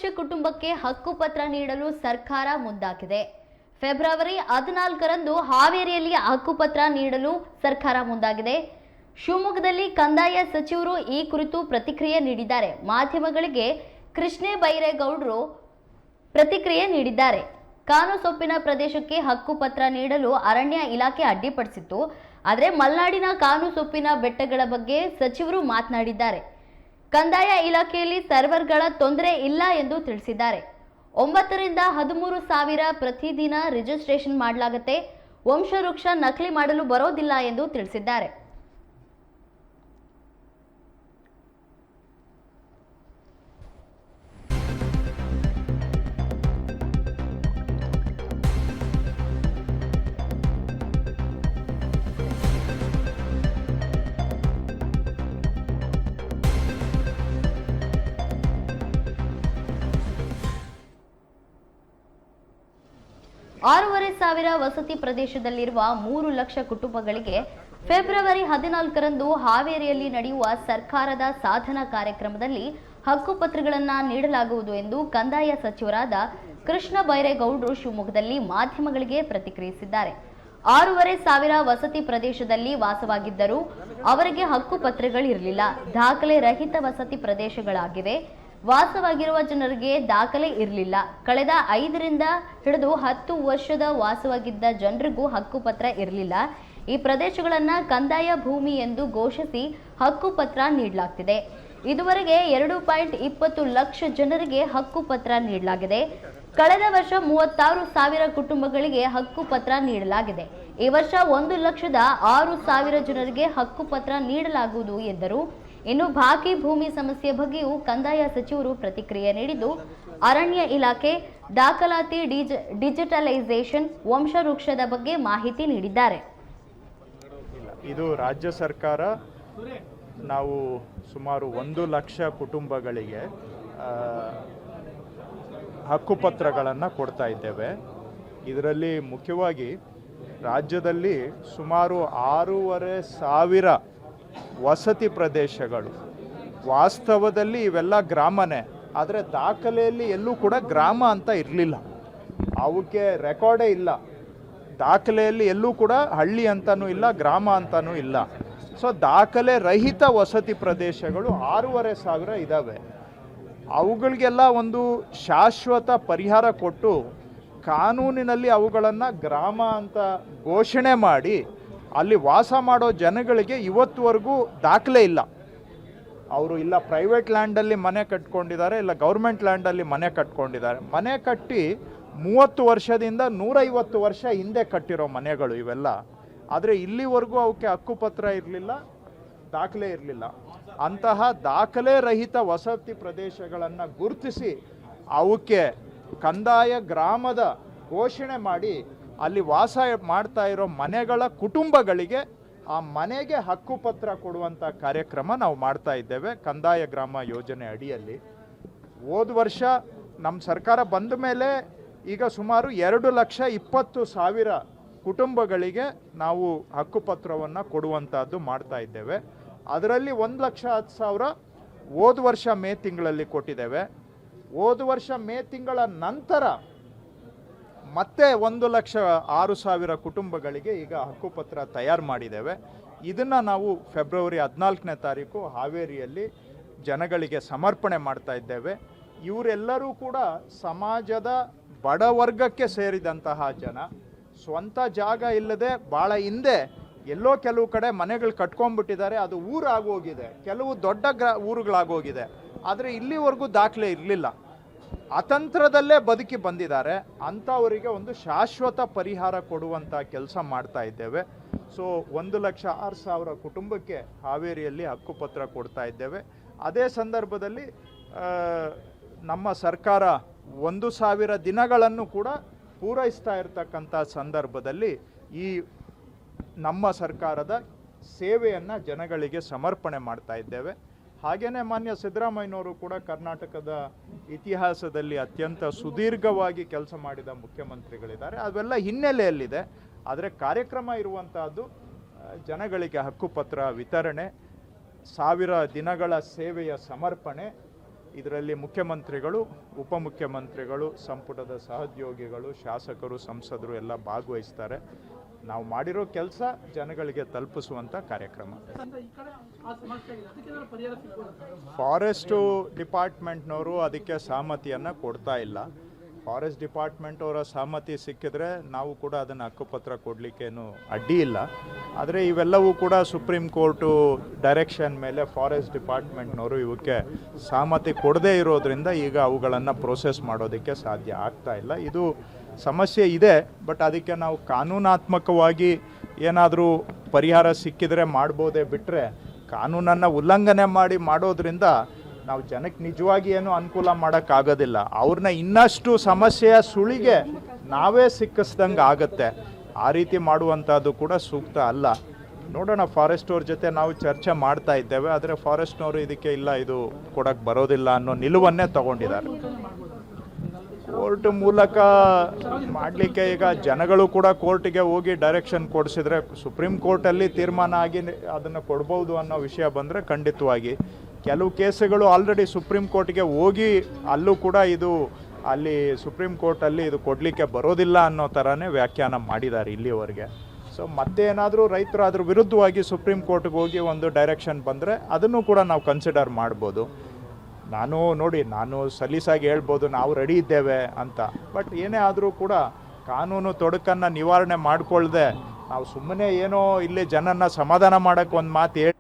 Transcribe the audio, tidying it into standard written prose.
ಲಕ್ಷ ಕುಟುಂಬಕ್ಕೆ ಹಕ್ಕುಪತ್ರ ನೀಡಲು ಸರ್ಕಾರ ಮುಂದಾಗಿದೆ. ಫೆಬ್ರವರಿ 14ರಂದು ಹಾವೇರಿಯಲ್ಲಿ ಹಕ್ಕುಪತ್ರ ನೀಡಲು ಸರ್ಕಾರ ಮುಂದಾಗಿದೆ. ಶಿವಮೊಗ್ಗದಲ್ಲಿ ಕಂದಾಯ ಸಚಿವರು ಈ ಕುರಿತು ಪ್ರತಿಕ್ರಿಯೆ ನೀಡಿದ್ದಾರೆ. ಮಾಧ್ಯಮಗಳಿಗೆ ಕೃಷ್ಣೇ ಬೈರೇಗೌಡರು ಪ್ರತಿಕ್ರಿಯೆ ನೀಡಿದ್ದಾರೆ. ಕಾನುಸೊಪ್ಪಿನ ಪ್ರದೇಶಕ್ಕೆ ಹಕ್ಕುಪತ್ರ ನೀಡಲು ಅರಣ್ಯ ಇಲಾಖೆ ಅಡ್ಡಿಪಡಿಸಿತ್ತು. ಆದರೆ ಮಲೆನಾಡಿನ ಕಾನುಸೊಪ್ಪಿನ ಬೆಟ್ಟಗಳ ಬಗ್ಗೆ ಸಚಿವರು ಮಾತನಾಡಿದ್ದಾರೆ. ಕಂದಾಯ ಇಲಾಖೆಯಲ್ಲಿ ಸರ್ವರ್ಗಳ ತೊಂದರೆ ಇಲ್ಲ ಎಂದು ತಿಳಿಸಿದ್ದಾರೆ. 9 ರಿಂದ 13 ಸಾವಿರ ಪ್ರತಿದಿನ ರಿಜಿಸ್ಟ್ರೇಷನ್ ಮಾಡಲಾಗುತ್ತೆ. ವಂಶವೃಕ್ಷ ನಕಲಿ ಮಾಡಲು ಬರೋದಿಲ್ಲ ಎಂದು ತಿಳಿಸಿದ್ದಾರೆ. ಆರೂವರೆ ಸಾವಿರ ವಸತಿ ಪ್ರದೇಶದಲ್ಲಿರುವ 3 ಲಕ್ಷ ಕುಟುಂಬಗಳಿಗೆ ಫೆಬ್ರವರಿ 14ರಂದು ಹಾವೇರಿಯಲ್ಲಿ ನಡೆಯುವ ಸರ್ಕಾರದ ಸಾಧನಾ ಕಾರ್ಯಕ್ರಮದಲ್ಲಿ ಹಕ್ಕುಪತ್ರಗಳನ್ನು ನೀಡಲಾಗುವುದು ಎಂದು ಕಂದಾಯ ಸಚಿವರಾದ ಕೃಷ್ಣ ಬೈರೇಗೌಡರು ಶಿವಮೊಗ್ಗದಲ್ಲಿ ಮಾಧ್ಯಮಗಳಿಗೆ ಪ್ರತಿಕ್ರಿಯಿಸಿದ್ದಾರೆ. 6,500 ಸಾವಿರ ವಸತಿ ಪ್ರದೇಶದಲ್ಲಿ ವಾಸವಾಗಿದ್ದರೂ ಅವರಿಗೆ ಹಕ್ಕುಪತ್ರಗಳಿರಲಿಲ್ಲ. ದಾಖಲೆ ರಹಿತ ವಸತಿ ಪ್ರದೇಶಗಳಾಗಿವೆ. ವಾಸವಾಗಿರುವ ಜನರಿಗೆ ದಾಖಲೆ ಇರಲಿಲ್ಲ. ಕಳೆದ 5 ರಿಂದ ಹಿಡಿದು 10 ವರ್ಷದ ವಾಸವಾಗಿದ್ದ ಜನರಿಗೂ ಹಕ್ಕುಪತ್ರ ಇರಲಿಲ್ಲ. ಈ ಪ್ರದೇಶಗಳನ್ನು ಕಂದಾಯ ಭೂಮಿ ಎಂದು ಘೋಷಿಸಿ ಹಕ್ಕುಪತ್ರ ನೀಡಲಾಗ್ತಿದೆ. ಇದುವರೆಗೆ 2.20 ಲಕ್ಷ ಜನರಿಗೆ ಹಕ್ಕುಪತ್ರ ನೀಡಲಾಗಿದೆ. ಕಳೆದ ವರ್ಷ 36 ಸಾವಿರ ಕುಟುಂಬಗಳಿಗೆ ಹಕ್ಕುಪತ್ರ ನೀಡಲಾಗಿದೆ. ಈ ವರ್ಷ 1,06,000 ಜನರಿಗೆ ಹಕ್ಕುಪತ್ರ ನೀಡಲಾಗುವುದು ಎಂದರು. ಇನ್ನು ಬಾಕಿ ಭೂಮಿ ಸಮಸ್ಯೆ ಬಗ್ಗೆಯೂ ಕಂದಾಯ ಸಚಿವರು ಪ್ರತಿಕ್ರಿಯೆ ನೀಡಿದ್ದು, ಅರಣ್ಯ ಇಲಾಖೆ ದಾಖಲಾತಿ ಡಿಜಿಟಲೈಸೇಷನ್ ವಂಶವೃಕ್ಷದ ಬಗ್ಗೆ ಮಾಹಿತಿ ನೀಡಿದ್ದಾರೆ. ಇದು ರಾಜ್ಯ ಸರ್ಕಾರ ನಾವು ಸುಮಾರು 1 ಲಕ್ಷ ಕುಟುಂಬಗಳಿಗೆ ಹಕ್ಕುಪತ್ರಗಳನ್ನು ಕೊಡ್ತಾ ಇದ್ದೇವೆ. ಇದರಲ್ಲಿ ಮುಖ್ಯವಾಗಿ ರಾಜ್ಯದಲ್ಲಿ ಸುಮಾರು 6,500 ವಸತಿ ಪ್ರದೇಶಗಳು. ವಾಸ್ತವದಲ್ಲಿ ಇವೆಲ್ಲ ಗ್ರಾಮನೇ, ಆದರೆ ದಾಖಲೆಯಲ್ಲಿ ಎಲ್ಲೂ ಕೂಡ ಗ್ರಾಮ ಅಂತ ಇರಲಿಲ್ಲ. ಅವಕ್ಕೆ ರೆಕಾರ್ಡೇ ಇಲ್ಲ. ದಾಖಲೆಯಲ್ಲಿ ಎಲ್ಲೂ ಕೂಡ ಹಳ್ಳಿ ಅಂತಲೂ ಇಲ್ಲ, ಗ್ರಾಮ ಅಂತಲೂ ಇಲ್ಲ. ಸೊ ದಾಖಲೆ ರಹಿತ ವಸತಿ ಪ್ರದೇಶಗಳು 6,500 ಇದ್ದಾವೆ. ಅವುಗಳಿಗೆಲ್ಲ ಒಂದು ಶಾಶ್ವತ ಪರಿಹಾರ ಕೊಟ್ಟು ಕಾನೂನಿನಲ್ಲಿ ಅವುಗಳನ್ನು ಗ್ರಾಮ ಅಂತ ಘೋಷಣೆ ಮಾಡಿ ಅಲ್ಲಿ ವಾಸ ಮಾಡೋ ಜನಗಳಿಗೆ ಇವತ್ತುವರೆಗೂ ದಾಖಲೆ ಇಲ್ಲ. ಅವರು ಇಲ್ಲ ಪ್ರೈವೇಟ್ ಲ್ಯಾಂಡಲ್ಲಿ ಮನೆ ಕಟ್ಕೊಂಡಿದ್ದಾರೆ, ಇಲ್ಲ ಗೌರ್ಮೆಂಟ್ ಲ್ಯಾಂಡಲ್ಲಿ ಮನೆ ಕಟ್ಕೊಂಡಿದ್ದಾರೆ. ಮನೆ ಕಟ್ಟಿ 30 ವರ್ಷದಿಂದ 150 ವರ್ಷ ಹಿಂದೆ ಕಟ್ಟಿರೋ ಮನೆಗಳು ಇವೆಲ್ಲ. ಆದರೆ ಇಲ್ಲಿವರೆಗೂ ಅವಕ್ಕೆ ಹಕ್ಕುಪತ್ರ ಇರಲಿಲ್ಲ, ದಾಖಲೆ ಇರಲಿಲ್ಲ. ಅಂತಹ ದಾಖಲೆ ರಹಿತ ವಸತಿ ಪ್ರದೇಶಗಳನ್ನು ಗುರುತಿಸಿ ಅವಕ್ಕೆ ಕಂದಾಯ ಗ್ರಾಮದ ಘೋಷಣೆ ಮಾಡಿ ಅಲ್ಲಿ ವಾಸ ಮಾಡ್ತಾ ಇರೋ ಮನೆಗಳ ಕುಟುಂಬಗಳಿಗೆ ಆ ಮನೆಗೆ ಹಕ್ಕುಪತ್ರ ಕೊಡುವಂಥ ಕಾರ್ಯಕ್ರಮ ನಾವು ಮಾಡ್ತಾ ಇದ್ದೇವೆ ಕಂದಾಯ ಗ್ರಾಮ ಯೋಜನೆ ಅಡಿಯಲ್ಲಿ. ಹೋದ ವರ್ಷ ನಮ್ಮ ಸರ್ಕಾರ ಬಂದ ಮೇಲೆ ಈಗ ಸುಮಾರು 2,20,000 ಕುಟುಂಬಗಳಿಗೆ ನಾವು ಹಕ್ಕುಪತ್ರವನ್ನು ಕೊಡುವಂಥದ್ದು ಮಾಡ್ತಾ ಇದ್ದೇವೆ. ಅದರಲ್ಲಿ 1,10,000 ಹೋದ ವರ್ಷ ಮೇ ತಿಂಗಳಲ್ಲಿ ಕೊಟ್ಟಿದ್ದೇವೆ. ಹೋದ ವರ್ಷ ಮೇ ತಿಂಗಳ ನಂತರ ಮತ್ತೆ 1,06,000 ಕುಟುಂಬಗಳಿಗೆ ಈಗ ಹಕ್ಕುಪತ್ರ ತಯಾರು ಮಾಡಿದ್ದೇವೆ. ಇದನ್ನು ನಾವು ಫೆಬ್ರವರಿ 14ನೇ ತಾರೀಕು ಹಾವೇರಿಯಲ್ಲಿ ಜನಗಳಿಗೆ ಸಮರ್ಪಣೆ ಮಾಡ್ತಾ ಇದ್ದೇವೆ. ಇವರೆಲ್ಲರೂ ಕೂಡ ಸಮಾಜದ ಬಡವರ್ಗಕ್ಕೆ ಸೇರಿದಂತಹ ಜನ. ಸ್ವಂತ ಜಾಗ ಇಲ್ಲದೆ ಭಾಳ ಹಿಂದೆ ಎಲ್ಲೋ ಕೆಲವು ಕಡೆ ಮನೆಗಳು ಕಟ್ಕೊಂಡ್ಬಿಟ್ಟಿದ್ದಾರೆ. ಅದು ಊರಾಗೋಗಿದೆ, ಕೆಲವು ದೊಡ್ಡ ಊರುಗಳಾಗೋಗಿದೆ. ಆದರೆ ಇಲ್ಲಿವರೆಗೂ ದಾಖಲೆ ಇರಲಿಲ್ಲ. ಅತಂತ್ರದಲ್ಲೇ ಬದುಕಿ ಬಂದಿದ್ದಾರೆ. ಅಂಥವರಿಗೆ ಒಂದು ಶಾಶ್ವತ ಪರಿಹಾರ ಕೊಡುವಂಥ ಕೆಲಸ ಮಾಡ್ತಾ ಇದ್ದೇವೆ. ಸೊ 1,06,000 ಕುಟುಂಬಕ್ಕೆ ಹಾವೇರಿಯಲ್ಲಿ ಹಕ್ಕುಪತ್ರ ಕೊಡ್ತಾ ಇದ್ದೇವೆ. ಅದೇ ಸಂದರ್ಭದಲ್ಲಿ ನಮ್ಮ ಸರ್ಕಾರ 1,000 ದಿನಗಳನ್ನು ಕೂಡ ಪೂರೈಸ್ತಾ ಇರತಕ್ಕಂಥ ಸಂದರ್ಭದಲ್ಲಿ ಈ ನಮ್ಮ ಸರ್ಕಾರದ ಸೇವೆಯನ್ನು ಜನಗಳಿಗೆ ಸಮರ್ಪಣೆ ಮಾಡ್ತಾ ಇದ್ದೇವೆ. ಹಾಗೆಯೇ ಮಾನ್ಯ ಸಿದ್ದರಾಮಯ್ಯನವರು ಕೂಡ ಕರ್ನಾಟಕದ ಇತಿಹಾಸದಲ್ಲಿ ಅತ್ಯಂತ ಸುದೀರ್ಘವಾಗಿ ಕೆಲಸ ಮಾಡಿದ ಮುಖ್ಯಮಂತ್ರಿಗಳಿದ್ದಾರೆ. ಅವೆಲ್ಲ ಹಿನ್ನೆಲೆಯಲ್ಲಿದೆ. ಆದರೆ ಕಾರ್ಯಕ್ರಮ ಇರುವಂತಹದ್ದು ಜನಗಳಿಗೆ ಹಕ್ಕುಪತ್ರ ವಿತರಣೆ, 1000 ದಿನಗಳ ಸೇವೆಯ ಸಮರ್ಪಣೆ, ಇದರಲ್ಲಿ ಮುಖ್ಯಮಂತ್ರಿಗಳು, ಉಪಮುಖ್ಯಮಂತ್ರಿಗಳು, ಸಂಪುಟದ ಸಹೋದ್ಯೋಗಿಗಳು, ಶಾಸಕರು, ಸಂಸದರು ಎಲ್ಲ ಭಾಗವಹಿಸ್ತಾರೆ. ನಾವು ಮಾಡಿರೋ ಕೆಲಸ ಜನಗಳಿಗೆ ತಲುಪಿಸುವಂಥ ಕಾರ್ಯಕ್ರಮ. ಫಾರೆಸ್ಟು ಡಿಪಾರ್ಟ್ಮೆಂಟ್ನವರು ಅದಕ್ಕೆ ಸಹಮತಿಯನ್ನು ಕೊಡ್ತಾ ಇಲ್ಲ. ಫಾರೆಸ್ಟ್ ಡಿಪಾರ್ಟ್ಮೆಂಟ್ ಅವರ ಸಹಮತಿ ಸಿಕ್ಕಿದ್ರೆ ನಾವು ಕೂಡ ಅದನ್ನು ಹಕ್ಕುಪತ್ರ ಕೊಡಲಿಕ್ಕೇನು ಅಡ್ಡಿ ಇಲ್ಲ. ಆದರೆ ಇವೆಲ್ಲವೂ ಕೂಡ ಸುಪ್ರೀಂ ಕೋರ್ಟು ಡೈರೆಕ್ಷನ್ ಮೇಲೆ ಫಾರೆಸ್ಟ್ ಡಿಪಾರ್ಟ್ಮೆಂಟ್ನವರು ಇವಕ್ಕೆ ಸಹಮತಿ ಕೊಡದೇ ಇರೋದ್ರಿಂದ ಈಗ ಅವುಗಳನ್ನು ಪ್ರೋಸೆಸ್ ಮಾಡೋದಕ್ಕೆ ಸಾಧ್ಯ ಆಗ್ತಾ ಇಲ್ಲ. ಇದು ಸಮಸ್ಯೆ ಇದೆ. ಬಟ್ ಅದಕ್ಕೆ ನಾವು ಕಾನೂನಾತ್ಮಕವಾಗಿ ಏನಾದರೂ ಪರಿಹಾರ ಸಿಕ್ಕಿದರೆ ಮಾಡ್ಬೋದೇ ಬಿಟ್ಟರೆ ಕಾನೂನನ್ನು ಉಲ್ಲಂಘನೆ ಮಾಡೋದ್ರಿಂದ ನಾವು ಜನಕ್ಕೆ ನಿಜವಾಗಿ ಏನು ಅನುಕೂಲ ಮಾಡೋಕ್ಕಾಗೋದಿಲ್ಲ. ಅವ್ರನ್ನ ಇನ್ನಷ್ಟು ಸಮಸ್ಯೆಯ ಸುಳಿಗೆ ನಾವೇ ಸಿಕ್ಕಿಸ್ದಂಗೆ ಆಗುತ್ತೆ. ಆ ರೀತಿ ಮಾಡುವಂಥದ್ದು ಕೂಡ ಸೂಕ್ತ ಅಲ್ಲ. ನೋಡೋಣ, ಫಾರೆಸ್ಟ್ ಅವ್ರ ಜೊತೆ ನಾವು ಚರ್ಚೆ ಮಾಡ್ತಾ ಇದ್ದೇವೆ. ಆದರೆ ಫಾರೆಸ್ಟ್ನವರು ಇದಕ್ಕೆ ಇಲ್ಲ, ಇದು ಕೊಡೋಕ್ಕೆ ಬರೋದಿಲ್ಲ ಅನ್ನೋ ನಿಲುವನ್ನೇ ತಗೊಂಡಿದ್ದಾರೆ. ಕೋರ್ಟ್ ಮೂಲಕ ಮಾಡಲಿಕ್ಕೆ ಈಗ ಜನಗಳು ಕೂಡ ಕೋರ್ಟಿಗೆ ಹೋಗಿ ಡೈರೆಕ್ಷನ್ ಕೊಡಿಸಿದ್ರೆ ಸುಪ್ರೀಂ ಕೋರ್ಟಲ್ಲಿ ತೀರ್ಮಾನ ಆಗಿ ಅದನ್ನು ಕೊಡ್ಬೋದು ಅನ್ನೋ ವಿಷಯ ಬಂದರೆ ಖಂಡಿತವಾಗಿ ಕೆಲವು ಕೇಸುಗಳು ಆಲ್ರೆಡಿ ಸುಪ್ರೀಂ ಕೋರ್ಟ್ಗೆ ಹೋಗಿ ಅಲ್ಲೂ ಕೂಡ ಇದು ಅಲ್ಲಿ ಸುಪ್ರೀಂ ಕೋರ್ಟಲ್ಲಿ ಇದು ಕೊಡಲಿಕ್ಕೆ ಬರೋದಿಲ್ಲ ಅನ್ನೋ ಥರನೇ ವ್ಯಾಖ್ಯಾನ ಮಾಡಿದ್ದಾರೆ ಇಲ್ಲಿವರೆಗೆ. ಸೊ ಮತ್ತೆ ಏನಾದರೂ ರೈತರು ಅದ್ರ ವಿರುದ್ಧವಾಗಿ ಸುಪ್ರೀಂ ಕೋರ್ಟ್ಗೆ ಹೋಗಿ ಒಂದು ಡೈರೆಕ್ಷನ್ ಬಂದರೆ ಅದನ್ನು ಕೂಡ ನಾವು ಕನ್ಸಿಡರ್ ಮಾಡ್ಬೋದು. ನಾನು ಸಲೀಸಾಗಿ ಹೇಳ್ಬೋದು ನಾವು ರೆಡಿ ಇದ್ದೇವೆ ಅಂತ. ಬಟ್ ಏನೇ ಆದರೂ ಕೂಡ ಕಾನೂನು ತೊಡಕನ್ನು ನಿವಾರಣೆ ಮಾಡಿಕೊಳ್ಳದೆ ನಾವು ಸುಮ್ಮನೆ ಏನೋ ಇಲ್ಲಿ ಜನನ್ನ ಸಮಾಧಾನ ಮಾಡೋಕ್ಕೆ ಒಂದು ಮಾತು ಹೇಳಿ